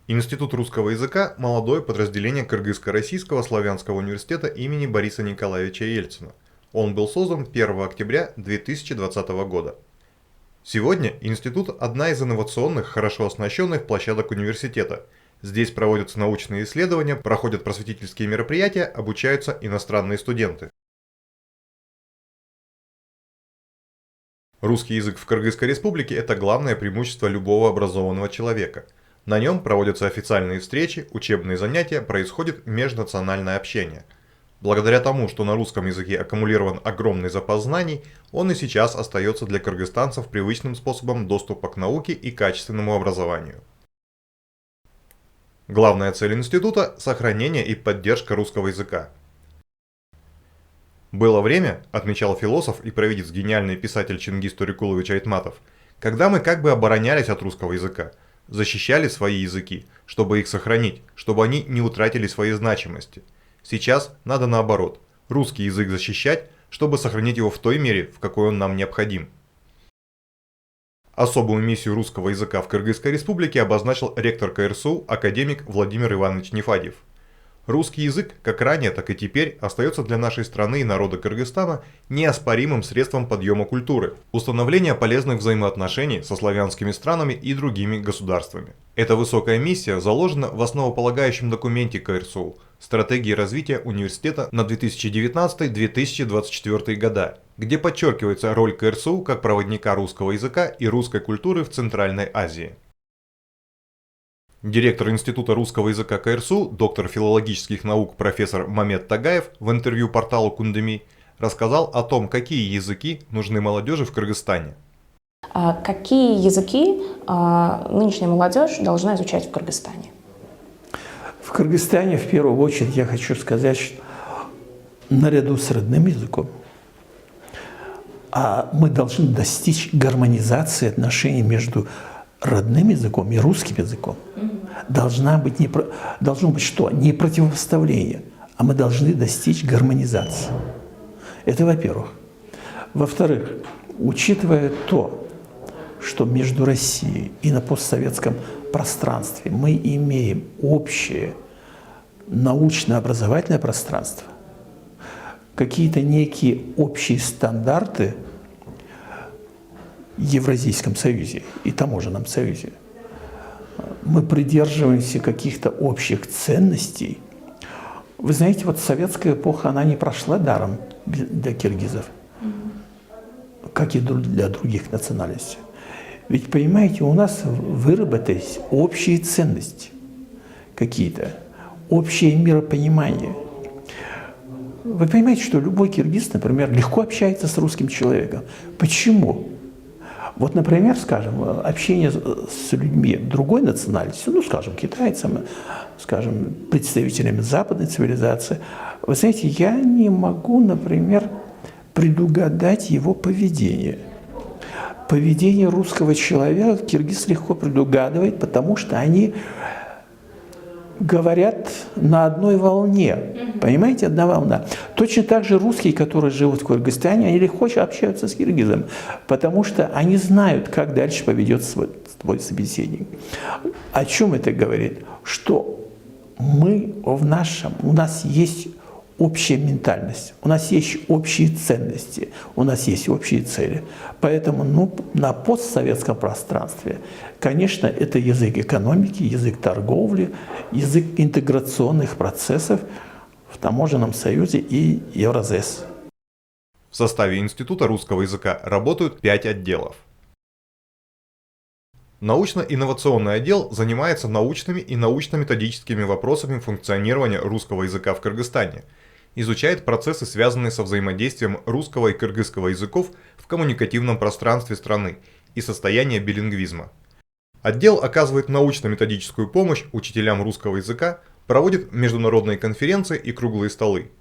Институт русского языка – молодое подразделение Кыргызско-Российского славянского университета имени Бориса Николаевича Ельцина. Он был создан 1 октября 2020 года. Сегодня институт – одна из инновационных, хорошо оснащенных площадок университета. Здесь проводятся научные исследования, проходят просветительские мероприятия, обучаются иностранные студенты. Русский язык в Кыргызской республике – это главное преимущество любого образованного человека. На нем проводятся официальные встречи, учебные занятия, происходит межнациональное общение. Благодаря тому, что на русском языке аккумулирован огромный запас знаний, он и сейчас остается для кыргызстанцев привычным способом доступа к науке и качественному образованию. Главная цель института – сохранение и поддержка русского языка. Было время, отмечал философ и провидец гениальный писатель Чингис Турикулович Айтматов, когда мы как бы оборонялись от русского языка, защищали свои языки, чтобы их сохранить, чтобы они не утратили своей значимости. Сейчас надо наоборот, русский язык защищать, чтобы сохранить его в той мере, в какой он нам необходим. Особую миссию русского языка в Кыргызской республике обозначил ректор КРСУ академик Владимир Иванович Нефадьев. Русский язык, как ранее, так и теперь, остается для нашей страны и народа Кыргызстана неоспоримым средством подъема культуры, установления полезных взаимоотношений со славянскими странами и другими государствами. Эта высокая миссия заложена в основополагающем документе КРСУ «Стратегии развития университета на 2019-2024 года», где подчеркивается роль КРСУ как проводника русского языка и русской культуры в Центральной Азии. Директор Института русского языка КРСУ, доктор филологических наук профессор Мамед Тагаев в интервью порталу Кундеми рассказал о том, какие языки нужны молодежи в Кыргызстане. Какие языки нынешняя молодежь должна изучать в Кыргызстане? В Кыргызстане, в первую очередь, я хочу сказать, что наряду с родным языком мы должны достичь гармонизации отношений между родным языком и русским языком. Должно быть что? Не противопоставление, а мы должны достичь гармонизации. Это во-первых. Во-вторых, учитывая то, что между Россией и на постсоветском пространстве мы имеем общее научно-образовательное пространство, какие-то некие общие стандарты в Евразийском союзе и таможенном союзе, мы придерживаемся каких-то общих ценностей. Вы знаете, вот советская эпоха, она не прошла даром для киргизов, как и для других национальностей. Ведь, понимаете, у нас выработались общие ценности какие-то, общее миропонимание. Вы понимаете, что любой киргиз, например, легко общается с русским человеком. Почему? Вот, например, скажем, общение с людьми другой национальности, ну, скажем, китайцами, скажем, представителями западной цивилизации, вы знаете, я не могу, например, предугадать его поведение. Поведение русского человека киргиз легко предугадывает, потому что они говорят на одной волне. Понимаете, одна волна. Точно так же русские, которые живут в Кыргызстане, они легко общаются с киргизом, потому что они знают, как дальше поведет свой собеседник. О чем это говорит? Что у нас есть общая ментальность, у нас есть общие ценности, у нас есть общие цели. Поэтому на постсоветском пространстве, конечно, это язык экономики, язык торговли, язык интеграционных процессов в таможенном союзе и Евразес. В составе Института русского языка работают 5 отделов. Научно-инновационный отдел занимается научными и научно-методическими вопросами функционирования русского языка в Кыргызстане, изучает процессы, связанные со взаимодействием русского и кыргызского языков в коммуникативном пространстве страны и состояние билингвизма. Отдел оказывает научно-методическую помощь учителям русского языка, проводит международные конференции и круглые столы.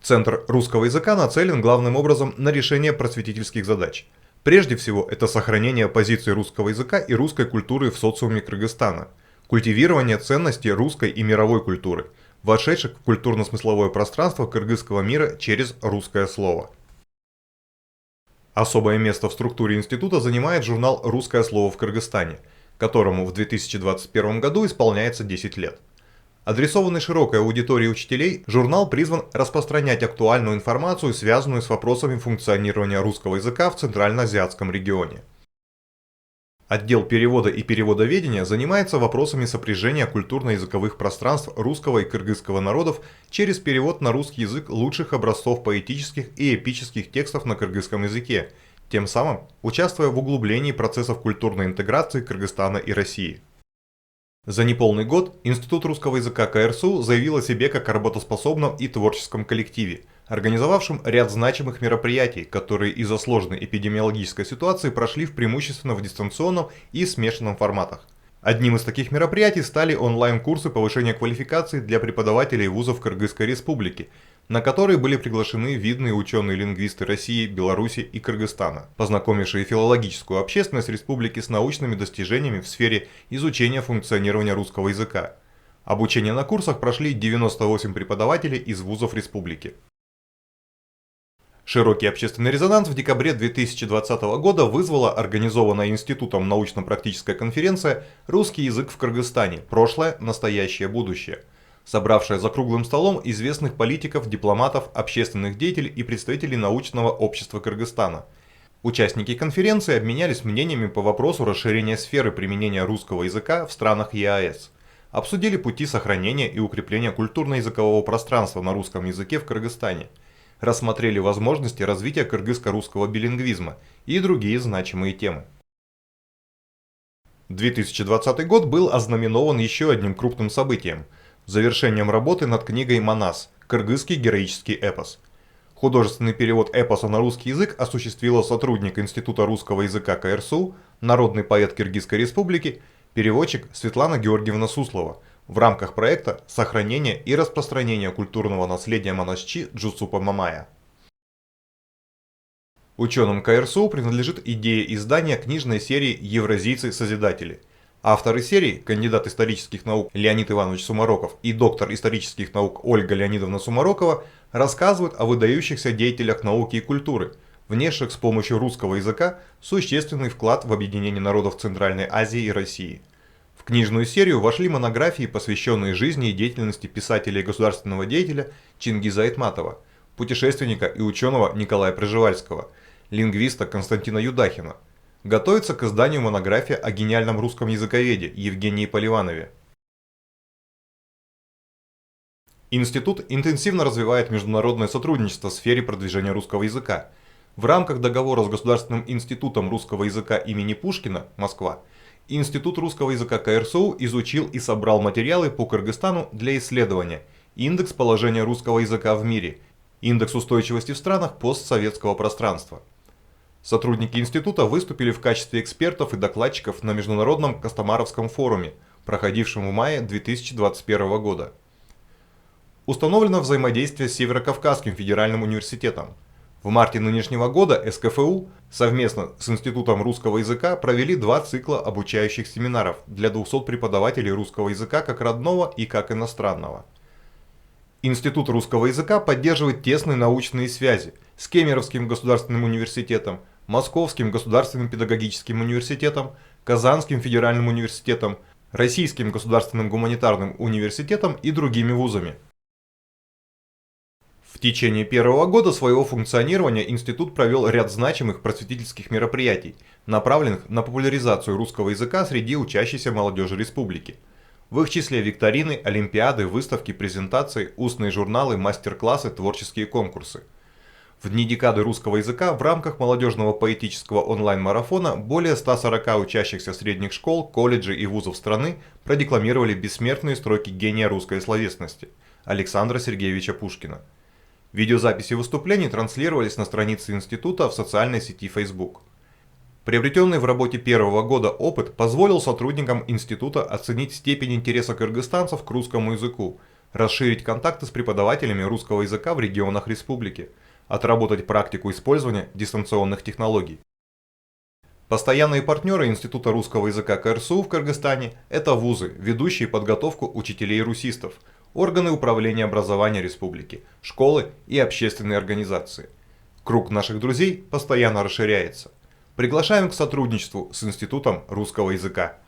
Центр русского языка нацелен главным образом на решение просветительских задач. Прежде всего, это сохранение позиций русского языка и русской культуры в социуме Кыргызстана, культивирование ценностей русской и мировой культуры, вошедших в культурно-смысловое пространство кыргызского мира через русское слово. Особое место в структуре института занимает журнал «Русское слово в Кыргызстане», которому в 2021 году исполняется 10 лет. Адресованный широкой аудитории учителей, журнал призван распространять актуальную информацию, связанную с вопросами функционирования русского языка в Центральноазиатском регионе. Отдел перевода и переводоведения занимается вопросами сопряжения культурно-языковых пространств русского и кыргызского народов через перевод на русский язык лучших образцов поэтических и эпических текстов на кыргызском языке, тем самым участвуя в углублении процессов культурной интеграции Кыргызстана и России. За неполный год Институт русского языка КРСУ заявил о себе как о работоспособном и творческом коллективе, организовавшем ряд значимых мероприятий, которые из-за сложной эпидемиологической ситуации прошли преимущественно в дистанционном и смешанном форматах. Одним из таких мероприятий стали онлайн-курсы повышения квалификации для преподавателей вузов Кыргызской Республики, на которые были приглашены видные ученые-лингвисты России, Беларуси и Кыргызстана, познакомившие филологическую общественность республики с научными достижениями в сфере изучения функционирования русского языка. Обучение на курсах прошли 98 преподавателей из вузов республики. Широкий общественный резонанс в декабре 2020 года вызвала организованная Институтом научно-практическая конференция «Русский язык в Кыргызстане. Прошлое, настоящее, будущее», собравшая за круглым столом известных политиков, дипломатов, общественных деятелей и представителей научного общества Кыргызстана. Участники конференции обменялись мнениями по вопросу расширения сферы применения русского языка в странах ЕАЭС, обсудили пути сохранения и укрепления культурно-языкового пространства на русском языке в Кыргызстане, рассмотрели возможности развития кыргызско-русского билингвизма и другие значимые темы. 2020 год был ознаменован еще одним крупным событием – завершением работы над книгой «Манас. Кыргызский героический эпос». Художественный перевод эпоса на русский язык осуществила сотрудник Института русского языка КРСУ, народный поэт Киргизской республики, переводчик Светлана Георгиевна Суслова в рамках проекта «Сохранение и распространение культурного наследия Манасчи Джусупа Мамая». Ученым КРСУ принадлежит идея издания книжной серии «Евразийцы-созидатели». Авторы серии, кандидат исторических наук Леонид Иванович Сумароков и доктор исторических наук Ольга Леонидовна Сумарокова, рассказывают о выдающихся деятелях науки и культуры, внесших с помощью русского языка существенный вклад в объединение народов Центральной Азии и России. В книжную серию вошли монографии, посвященные жизни и деятельности писателя и государственного деятеля Чингиза Айтматова, путешественника и ученого Николая Пржевальского, лингвиста Константина Юдахина. Готовится к изданию монография о гениальном русском языковеде Евгении Поливанове. Институт интенсивно развивает международное сотрудничество в сфере продвижения русского языка. В рамках договора с Государственным институтом русского языка имени Пушкина, Москва, Институт русского языка КРСУ изучил и собрал материалы по Кыргызстану для исследования: индекс положения русского языка в мире, индекс устойчивости в странах постсоветского пространства. Сотрудники института выступили в качестве экспертов и докладчиков на Международном Костомаровском форуме, проходившем в мае 2021 года. Установлено взаимодействие с Северо-Кавказским федеральным университетом. В марте нынешнего года СКФУ совместно с Институтом русского языка провели 2 цикла обучающих семинаров для 200 преподавателей русского языка как родного и как иностранного. Институт русского языка поддерживает тесные научные связи с Кемеровским государственным университетом, Московским государственным педагогическим университетом, Казанским федеральным университетом, Российским государственным гуманитарным университетом и другими вузами. В течение первого года своего функционирования институт провел ряд значимых просветительских мероприятий, направленных на популяризацию русского языка среди учащейся молодежи республики. В их числе викторины, олимпиады, выставки, презентации, устные журналы, мастер-классы, творческие конкурсы. В дни декады русского языка в рамках молодежного поэтического онлайн-марафона более 140 учащихся средних школ, колледжей и вузов страны продекламировали бессмертные строки гения русской словесности Александра Сергеевича Пушкина. Видеозаписи выступлений транслировались на странице института в социальной сети Facebook. Приобретенный в работе первого года опыт позволил сотрудникам института оценить степень интереса кыргызстанцев к русскому языку, расширить контакты с преподавателями русского языка в регионах республики, отработать практику использования дистанционных технологий. Постоянные партнеры Института русского языка КРСУ в Кыргызстане – это вузы, ведущие подготовку учителей-русистов, органы управления образования республики, школы и общественные организации. Круг наших друзей постоянно расширяется. Приглашаем к сотрудничеству с Институтом русского языка.